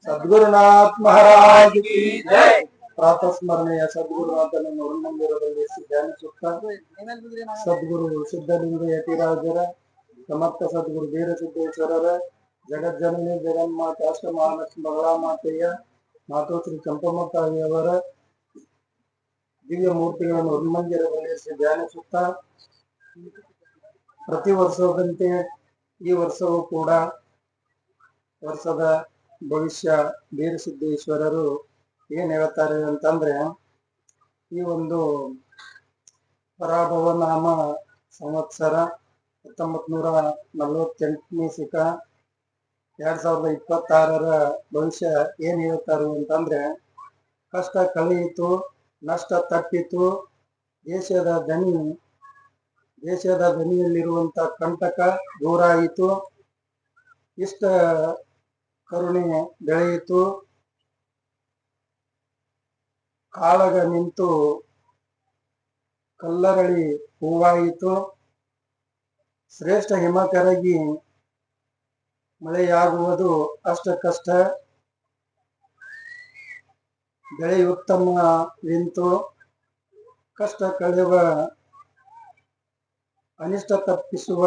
ಸದ್ಗುರುನಾಥ್ ಮಹಾರಾಜ್ ಕಿ ಜೈ. ಪ್ರಾತಃ ಸ್ಮರಣೆಯ ಸದ್ಗುರುನಾಥನನ್ನು ಹೊರಮಂದಿರದಲ್ಲಿ ಧ್ಯಾನಿಸುತ್ತಾ ಸದ್ಗುರು ಸಿದ್ಧಲಿಂಗ ಯತಿರಾಜರ ಸಮರ್ಥ ಸದ್ಗುರು ವೀರಸಿದ್ದೇಶ್ವರರ ಜಗಜ್ಜನನಿ ಜಗನ್ಮಾತೆ ಅಷ್ಟಮಹಾಲಕ್ಷ್ಮಿ ಬಗಳಾಮಾತೆಯ ಮಾತೋಶ್ರೀ ಚಂಪಮ್ಮ ತಾಯಿಯವರ ದಿವ್ಯ ಮೂರ್ತಿಗಳನ್ನು ಹೊರಮಂದಿರದಲ್ಲಿ ಧ್ಯಾನಿಸುತ್ತಾ ಪ್ರತಿ ವರ್ಷದಂತೆ ಈ ವರ್ಷವೂ ಕೂಡ ವರ್ಷದ ಭವಿಷ್ಯ ವೀರಸಿದ್ದೇಶ್ವರರು ಏನ್ ಹೇಳ್ತಾರೆ ಅಂತಂದ್ರೆ, ಈ ಒಂದು ಪರಾಭವ ನಾಮ ಸಂವತ್ಸರ 1948ನೇ ಸಿಕ 2026ರ ಭವಿಷ್ಯ ಏನ್ ಹೇಳ್ತಾರೆ ಅಂತಂದ್ರೆ, ಕಷ್ಟ ಕಳೆಯಿತು, ನಷ್ಟ ತಪ್ಪಿತು, ದೇಶದ ದನಿಯಲ್ಲಿರುವಂತ ಕಂಟಕ ದೂರ ಆಯಿತು, ಇಷ್ಟ ಕರುಣೆ ಬೆಳೆಯಿತು, ಕಾಳಗ ನಿಂತು ಕಲ್ಲರಳಿ ಹೂವಾಯಿತು, ಶ್ರೇಷ್ಠ ಹಿಮ ಕರಗಿ ಮಳೆಯಾಗುವುದು ಅಷ್ಟ ಕಷ್ಟ, ಬೆಳೆಯುತ್ತಮವೆಂತು, ಕಷ್ಟ ಕಳೆಯುವ ಅನಿಷ್ಟ ತಪ್ಪಿಸುವ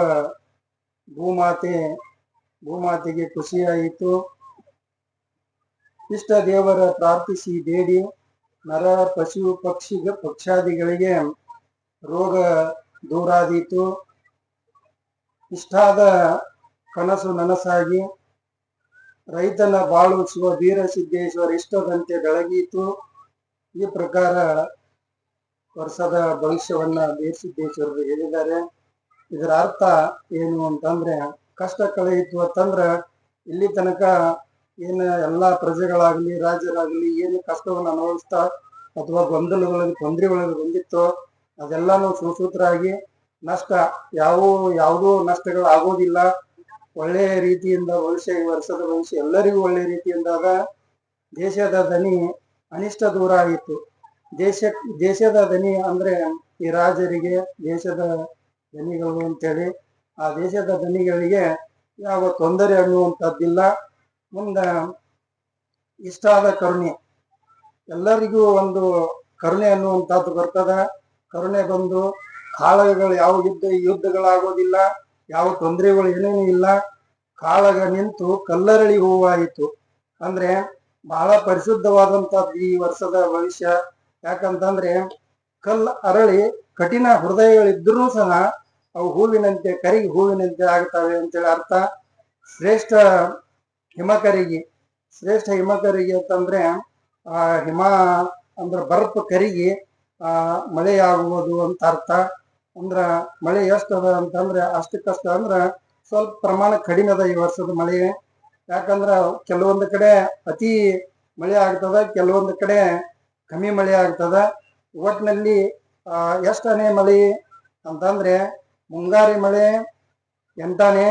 ಭೂಮಾತೆಗೆ ಖುಷಿಯಾಯಿತು, ಇಷ್ಟ ದೇವರ ಪ್ರಾರ್ಥಿಸಿ ಬೇಡಿ, ನರ ಪಶು ಪಕ್ಷಾದಿಗಳಿಗೆ ರೋಗ ದೂರಾದೀತು, ಇಷ್ಟಾದ ಕನಸು ನನಸಾಗಿ ರೈತನ ಬಾಳು ಶಿವ ವೀರಸಿದ್ದೇಶ್ವರ ಇಷ್ಟದಂತೆ ಬೆಳಗೀತು. ಈ ಪ್ರಕಾರ ವರ್ಷದ ಭವಿಷ್ಯವನ್ನ ವೀರಸಿದ್ದೇಶ್ವರರು ಹೇಳಿದ್ದಾರೆ. ಇದರ ಅರ್ಥ ಏನು ಅಂತಂದ್ರೆ, ಕಷ್ಟ ಕಳೆಯಿತು ಅಂತಂದ್ರ ಇಲ್ಲಿ ತನಕ ಏನು ಎಲ್ಲಾ ಪ್ರಜೆಗಳಾಗ್ಲಿ ರಾಜ್ಯರಾಗ್ಲಿ ಏನು ಕಷ್ಟವನ್ನು ಅನುಭವಿಸ್ತಾ ಅಥವಾ ಗೊಂದಲಗಳಿಗೆ ತೊಂದರೆಗಳಿಗೆ ಬಂದಿತ್ತೋ ಅದೆಲ್ಲಾನು ಸುಸೂತ್ರಾಗಿ ನಷ್ಟ ಯಾವುದೂ ನಷ್ಟಗಳು ಆಗೋದಿಲ್ಲ. ಒಳ್ಳೆಯ ರೀತಿಯಿಂದ ಭವಿಷ್ಯ, ಈ ವರ್ಷದ ಭವಿಷ್ಯ ಎಲ್ಲರಿಗೂ ಒಳ್ಳೆಯ ರೀತಿಯಿಂದ ಅದ. ದೇಶದ ದನಿ ಅನಿಷ್ಟ ದೂರ ಆಯಿತು. ದೇಶದ ದನಿ ಅಂದ್ರೆ ಈ ರಾಜರಿಗೆ ದೇಶದ ದನಿಗಳು ಅಂತೇಳಿ, ಆ ದೇಶದ ದನಿಗಳಿಗೆ ಯಾವ ತೊಂದರೆ ಅನ್ನುವಂಥದ್ದಿಲ್ಲ. ಮುಂದ ಇಷ್ಟಾದ ಕರುಣೆ, ಎಲ್ಲರಿಗೂ ಒಂದು ಕರುಣೆ ಅನ್ನುವಂಥದ್ದು ಬರ್ತದ. ಕರುಣೆ ಬಂದು ಕಾಳಗಗಳು ಯಾವ ಯುದ್ಧಗಳಾಗೋದಿಲ್ಲ, ಯಾವ ತೊಂದರೆಗಳು ಏನೇನು ಇಲ್ಲ. ಕಾಳಗ ನಿಂತು ಕಲ್ಲರಳಿ ಹೂವಾಯಿತು ಅಂದ್ರೆ ಬಹಳ ಪರಿಶುದ್ಧವಾದಂತಹದ್ದು ಈ ವರ್ಷದ ಭವಿಷ್ಯ. ಯಾಕಂತಂದ್ರೆ ಅರಳಿ ಕಠಿಣ ಹೃದಯಗಳಿದ್ರೂ ಸಹ ಅವು ಹೂವಿನಂತೆ ಕರಗಿ ಹೂವಿನಂತೆ ಆಗ್ತವೆ ಅಂತೇಳಿ ಅರ್ಥ. ಶ್ರೇಷ್ಠ ಹಿಮ ಕರಗಿ ಅಂತಂದ್ರೆ ಹಿಮ ಅಂದ್ರೆ ಬರ್ಫ್ ಕರಗಿ ಮಳೆಯಾಗುವುದು ಅಂತ ಅರ್ಥ. ಅಂದ್ರ ಮಳೆ ಎಷ್ಟದ ಅಂತಂದ್ರೆ ಅಷ್ಟಕ್ಕಷ್ಟ ಅಂದ್ರ ಸ್ವಲ್ಪ ಪ್ರಮಾಣ ಕಡಿಮೆ ಅದ ಈ ವರ್ಷದ ಮಳೆ. ಯಾಕಂದ್ರ ಕೆಲವೊಂದು ಕಡೆ ಅತಿ ಮಳೆ ಆಗ್ತದ, ಕೆಲವೊಂದು ಕಡೆ ಕಮ್ಮಿ ಮಳೆ ಆಗ್ತದ. ಒಟ್ಟಿನಲ್ಲಿ ಎಷ್ಟನೇ ಮಳೆ ಅಂತಂದ್ರೆ ಮುಂಗಾರಿ ಮಳೆ 8ನೇ,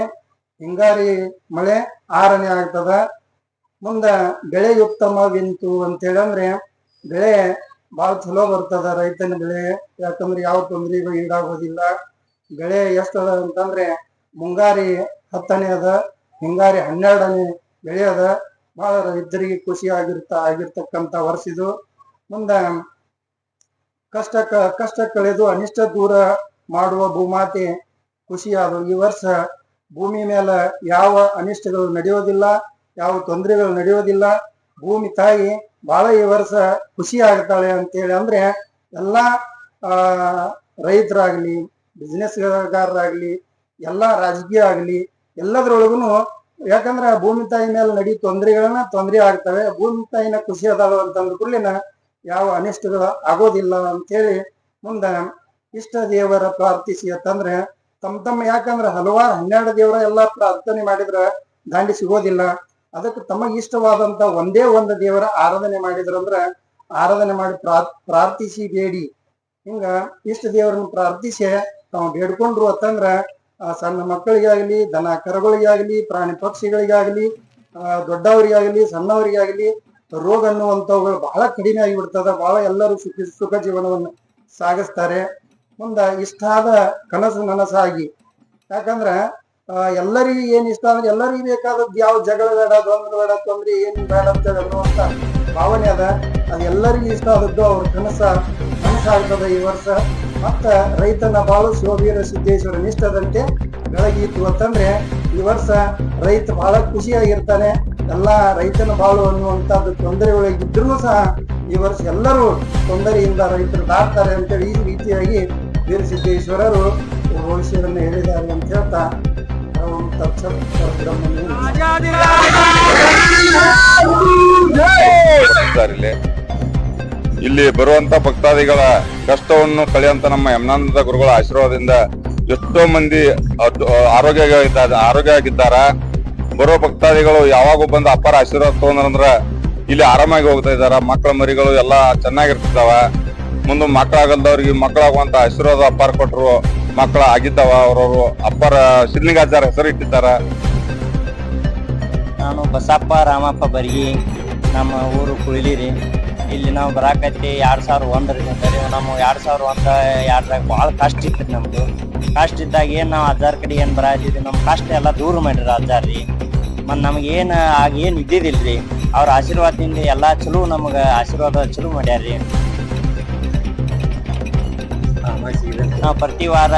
ಹಿಂಗಾರಿ ಮಳೆ 6ನೇ ಆಗ್ತದ. ಮುಂದ ಬೆಳೆ ಉತ್ತಮವೆಂತು ಅಂತೇಳಿ ಅಂದ್ರೆ ಬೆಳೆ ಬಹಳ ಚಲೋ ಬರ್ತದ ರೈತನ ಬೆಳೆ. ಯಾಕಂದ್ರೆ ಯಾವ ತೊಂದರೆಗೂ ಈಡಾಗೋದಿಲ್ಲ. ಬೆಳೆ ಎಷ್ಟದ ಅಂತಂದ್ರೆ ಮುಂಗಾರಿ 10ನೇ ಅದ, ಹಿಂಗಾರಿ 12ನೇ ಬೆಳೆ ಅದ. ಬಹಳ ರೈತರಿಗೆ ಖುಷಿ ಆಗಿರ್ತಕ್ಕಂಥ ವರ್ಷ ಇದು. ಮುಂದ ಕಷ್ಟ ಕಳೆದು ಅನಿಷ್ಟ ದೂರ ಮಾಡುವ ಭೂಮಾತೆ ಖುಷಿಯಾದ. ಈ ವರ್ಷ ಭೂಮಿ ಮೇಲೆ ಯಾವ ಅನಿಷ್ಟಗಳು ನಡೆಯೋದಿಲ್ಲ, ಯಾವ ತೊಂದರೆಗಳು ನಡೆಯೋದಿಲ್ಲ. ಭೂಮಿ ತಾಯಿ ಬಹಳ ಈ ವರ್ಷ ಖುಷಿ ಆಗ್ತಾಳೆ ಅಂತೇಳಿ ಅಂದ್ರೆ ಎಲ್ಲಾ ರೈತರಾಗ್ಲಿ, ಬಿಸ್ನೆಸ್ಗಾರರಾಗ್ಲಿ, ಎಲ್ಲಾ ರಾಜಕೀಯ ಆಗ್ಲಿ ಎಲ್ಲದ್ರೊಳಗುನು. ಯಾಕಂದ್ರ ಭೂಮಿ ತಾಯಿ ಮೇಲೆ ನಡಿ ತೊಂದರೆ ಆಗ್ತವೆ. ಭೂಮಿ ತಾಯಿನ ಖುಷಿ ಅದಾವ ಅಂತಂದ ಕೂಡಲಿನ ಯಾವ ಅನಿಷ್ಟಗಳು ಆಗೋದಿಲ್ಲ ಅಂತೇಳಿ ಮುಂದ ಇಷ್ಟ ದೇವರ ಪ್ರಾರ್ಥಿಸಿ ಅಂತಂದ್ರೆ ತಮ್ಮ ಯಾಕಂದ್ರ ಹಲವಾರು 12 ದೇವರ ಎಲ್ಲಾ ಪ್ರಾರ್ಥನೆ ಮಾಡಿದ್ರ ದಾಂಡಿ ಸಿಗೋದಿಲ್ಲ. ಅದಕ್ಕೆ ತಮಗೆ ಇಷ್ಟವಾದಂತ ಒಂದೇ ಒಂದು ದೇವರ ಆರಾಧನೆ ಮಾಡಿದ್ರಂದ್ರ ಆರಾಧನೆ ಮಾಡಿ ಪ್ರಾರ್ಥಿಸಿ ಬೇಡಿ. ಹಿಂಗ ಇಷ್ಟ ದೇವರನ್ನ ಪ್ರಾರ್ಥಿಸಿ ತಾವು ಬೇಡ್ಕೊಂಡ್ರು ಅಂತಂದ್ರ ಸಣ್ಣ ಮಕ್ಕಳಿಗಾಗ್ಲಿ, ದನ ಕರುಗಳಿಗಾಗ್ಲಿ, ಪ್ರಾಣಿ ಪಕ್ಷಿಗಳಿಗಾಗ್ಲಿ, ದೊಡ್ಡವರಿಗಾಗ್ಲಿ, ಸಣ್ಣವರಿಗಾಗ್ಲಿ ರೋಗ ಅನ್ನುವಂಥವುಗಳು ಬಹಳ ಕಡಿಮೆ ಆಗಿಬಿಡ್ತದ. ಬಹಳ ಎಲ್ಲರೂ ಸುಖ ಜೀವನವನ್ನು ಸಾಗಿಸ್ತಾರೆ. ಮುಂದ ಇಷ್ಟಾದ ಕನಸು ನನಸಾಗಿ. ಯಾಕಂದ್ರ ಎಲ್ಲರಿಗೂ ಏನ್ ಇಷ್ಟ ಅಂದ್ರೆ ಎಲ್ಲರಿಗೂ ಬೇಕಾದದ್ದು ಯಾವ ಜಗಳ ಬೇಡ, ದ್ವಂದ್ವ ಬೇಡ, ತೊಂದ್ರೆ ಏನ್ ಬೇಡ ಅಂತ ಅನ್ನುವಂತ ಭಾವನೆ ಅದ. ಅದು ಎಲ್ಲರಿಗೂ ಇಷ್ಟ ಆದದ್ದು ಅವ್ರ ಕನಸಾಗ್ತದ ಈ ವರ್ಷ. ಮತ್ತ ರೈತನ ಬಾಳು ಶಿವವೀರ ಸಿದ್ದೇಶ್ವರ ನಿಷ್ಠದಂತೆ ಬೆಳಗಿತ್ತು ಅಂತಂದ್ರೆ ಈ ವರ್ಷ ರೈತ ಬಹಳ ಖುಷಿಯಾಗಿರ್ತಾನೆ. ಎಲ್ಲಾ ರೈತನ ಬಾಳು ಅನ್ನುವಂಥದ್ದು ತೊಂದರೆ ಒಳಗಿದ್ರು ಸಹ ಈ ವರ್ಷ ಎಲ್ಲರೂ ತೊಂದರೆಯಿಂದ ರೈತರು ದಾಟ್ತಾರೆ ಅಂತೇಳಿ ಈ ರೀತಿಯಾಗಿ ವೀರ ಸಿದ್ದೇಶ್ವರರು ಭವಿಷ್ಯವನ್ನು ಹೇಳಿದ್ದಾರೆ ಅಂತ ಹೇಳ್ತಾ ಇಲ್ಲಿ ಬರುವಂತ ಭಕ್ತಾದಿಗಳ ಕಷ್ಟವನ್ನು ಕಳೆಯುವಂತ ನಮ್ಮ ಯಮನಾನಂದ ಗುರುಗಳ ಆಶೀರ್ವಾದದಿಂದ ಎಷ್ಟೋ ಮಂದಿ ಆರೋಗ್ಯ ಆಗಿದ್ದಾರ. ಬರೋ ಭಕ್ತಾದಿಗಳು ಯಾವಾಗೂ ಬಂದು ಅಪ್ಪಾರ ಆಶೀರ್ವಾದ ತಗೊಂಡ್ರಂದ್ರ ಇಲ್ಲಿ ಆರಾಮಾಗಿ ಹೋಗ್ತಾ ಇದಾರ. ಮಕ್ಕಳ ಮರಿಗಳು ಎಲ್ಲಾ ಚೆನ್ನಾಗಿರ್ತಿದಾವ. ಮುಂದೆ ಮಕ್ಕಳಾಗಲ್ದವ್ರಿಗೆ ಮಕ್ಕಳಾಗುವಂತ ಆಶೀರ್ವಾದ ಅಪ್ಪಾರ ಕೊಟ್ರು, ಮಕ್ಕಳ ಆಗಿದ್ದಾವ. ಅವ್ರವ್ರು ಅಪ್ಪಾರ ಶಿವಲಿಂಗಾಚಾರ್ಯ ಹೆಸರು ಇಟ್ಟಿದ್ದಾರ. ನಾನು ಬಸಪ್ಪ ರಾಮಪ್ಪ ಬರ್ಗಿ, ನಮ್ಮ ಊರು ಕುಳಿಲಿರಿ. ಇಲ್ಲಿ ನಾವು ಬರಾಕತ್ತಿ 2001 ನಮ್ಮ 2001-2 ಭಾಳ ಕಷ್ಟ ಇತ್ತು. ನಮ್ದು ಕಷ್ಟ ಇದ್ದಾಗ ಏನು ನಾವು ಅಜ್ಜಾರ ಕಡೆ ಏನು ಬರಾತಿದ್ವಿ, ನಮ್ಮ ಕಷ್ಟ ಎಲ್ಲ ದೂರ ಮಾಡಿರಿ ಅಜ್ಜಾರ ರೀ. ಮತ್ತು ನಮಗೇನು ಆಗೇನು ಇದ್ದಿದ್ದಿಲ್ರಿ. ಅವ್ರ ಆಶೀರ್ವಾದದಿಂದ ಎಲ್ಲ ಚಲೋ, ನಮಗೆ ಆಶೀರ್ವಾದ ಚಲೋ ಮಾಡ್ಯಾರ್ರಿ. ನಾವು ಪ್ರತಿ ವಾರ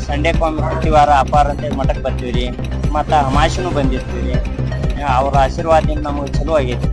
ಸಂಡೇಕೊಮ್ಮೆ ಪ್ರತಿ ವಾರ ಅಪಾರ ಅಂತೇಳಿ ಮಠಕ್ಕೆ ಬರ್ತೀವಿ ರೀ. ಮತ್ತು ಅಮಾಸಿನೂ ಬಂದಿರ್ತೀವಿ ರೀ. ಅವ್ರ ಆಶೀರ್ವಾದದಿಂದ ನಮಗೆ ಚಲೋ ಆಗೈತಿ.